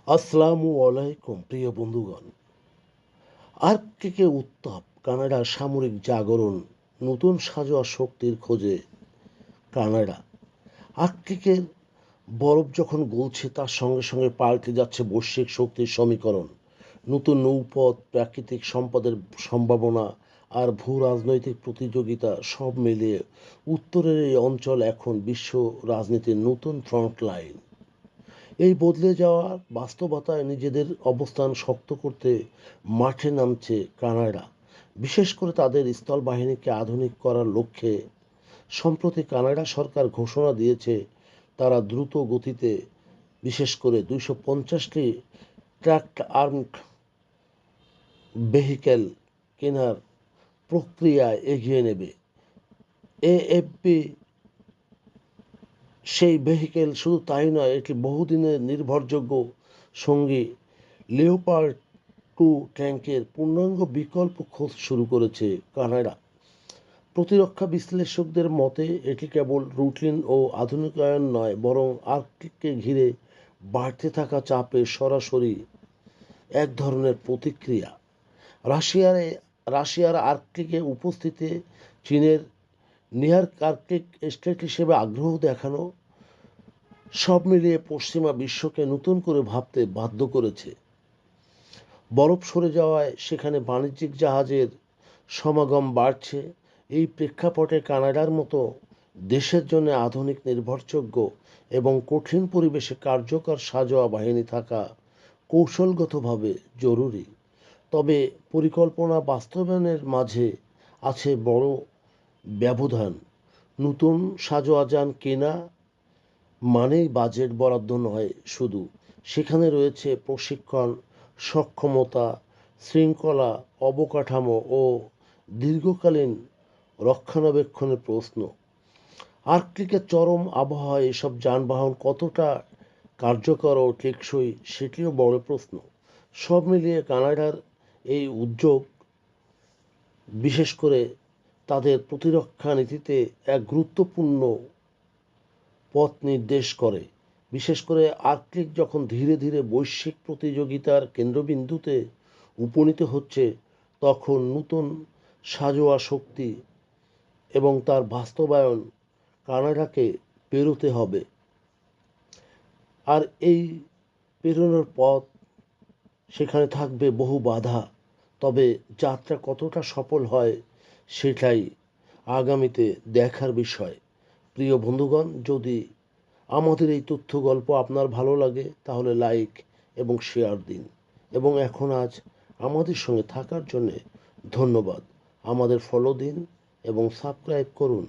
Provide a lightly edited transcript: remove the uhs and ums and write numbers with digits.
আসসালামু আলাইকুম প্রিয় বন্ধুগণ। আর্কটিকে উত্তাপ, কানাডার সামরিক জাগরণ, নতুন সাজোয়া শক্তির খোঁজে কানাডা। আর্কটিকের বরফ যখন গলছে তার সঙ্গে সঙ্গে পাল্টে যাচ্ছে বৈশ্বিক শক্তির সমীকরণ। নতুন নৌপথ, প্রাকৃতিক সম্পদের সম্ভাবনা আর ভূ রাজনৈতিক প্রতিযোগিতা সব মিলিয়ে উত্তরের এই অঞ্চল এখন বিশ্ব রাজনীতির নতুন ফ্রন্ট লাইন। এই বদলে যাওয়া বাস্তবতায় নিজেদের অবস্থান শক্ত করতে মাঠে নামছে কানাডা, বিশেষ করে তাদের স্থলবাহিনীকে আধুনিক করার লক্ষ্যে। সম্প্রতি কানাডা সরকার ঘোষণা দিয়েছে তারা দ্রুত গতিতে, বিশেষ করে 250টি ট্রাকড আর্মড ভেহিকেল কেনার প্রক্রিয়ায় এগিয়ে নেবে। এএফপি সেই ভেহিকেল শুধু তাই নয়, এটি বহুদিনের নির্ভরযোগ্য সঙ্গী লিওপার্ড 2 ট্যাঙ্কের পূর্ণাঙ্গ বিকল্প খোঁজ শুরু করেছে কানাডা। প্রতিরক্ষা বিশ্লেষকদের মতে এটি কেবল রুটিন ও আধুনিকায়ন নয়, বরং আর্কটিককে ঘিরে বাড়তে থাকা চাপের সরাসরি এক ধরনের প্রতিক্রিয়া। রাশিয়ার রাশিয়ার আর্কটিকে উপস্থিতি চীনের নিয়ার আর্কটিক স্টেট হিসেবে আগ্রহ দেখানো, সব মিলিয়ে পশ্চিমা বিশ্বকে নতুন করে ভাবতে বাধ্য করেছে। বরফ সরে যাওয়ায় সেখানে বাণিজ্যিক জাহাজের সমাগম বাড়ছে। এই প্রেক্ষাপটে কানাডার মতো দেশের জন্য আধুনিক, নির্ভরযোগ্য এবং কঠিন পরিবেশে কার্যকর সাঁজোয়া বাহিনী থাকা কৌশলগতভাবে জরুরি। তবে পরিকল্পনা বাস্তবায়নের মাঝে আছে বড় ব্যবধান। নতুন সাঁজোয়া যান কেনা মানেই বাজেট বরাদ্দ নয় শুধু, সেখানে রয়েছে প্রশিক্ষণ, সক্ষমতা, শৃঙ্খলা, অবকাঠামো ও দীর্ঘকালীন রক্ষণাবেক্ষণের প্রশ্ন। আর্কটিকের চরম আবহাওয়ায় এসব যানবাহন কতটা কার্যকর ও টেকসই সেটিও বড় প্রশ্ন। সব মিলিয়ে কানাডার এই উদ্যোগ, বিশেষ করে তাদের প্রতিরক্ষা নীতিতে এক গুরুত্বপূর্ণ পথ নির্দেশ করে। বিশেষ করে আর্কটিক যখন ধীরে ধীরে বৈশ্বিক প্রতিযোগিতার কেন্দ্রবিন্দুতে উপনীত হচ্ছে, তখন নতুন সাঁজোয়া শক্তি এবং তার বাস্তবায়ন কানাডাকে পেরোতে হবে। আর এই পেরোনোর পথ, সেখানে থাকবে বহু বাধা। তবে যাত্রা কতটা সফল হয় সেটাই আগামীতে দেখার বিষয়। প্রিয় বন্ধুগণ, যদি আমাদের এই তথ্য গল্প আপনার ভালো লাগে তাহলে লাইক এবং শেয়ার দিন, এবং আজ আমাদের সঙ্গে থাকার জন্য ধন্যবাদ। আমাদের ফলো দিন এবং সাবস্ক্রাইব করুন।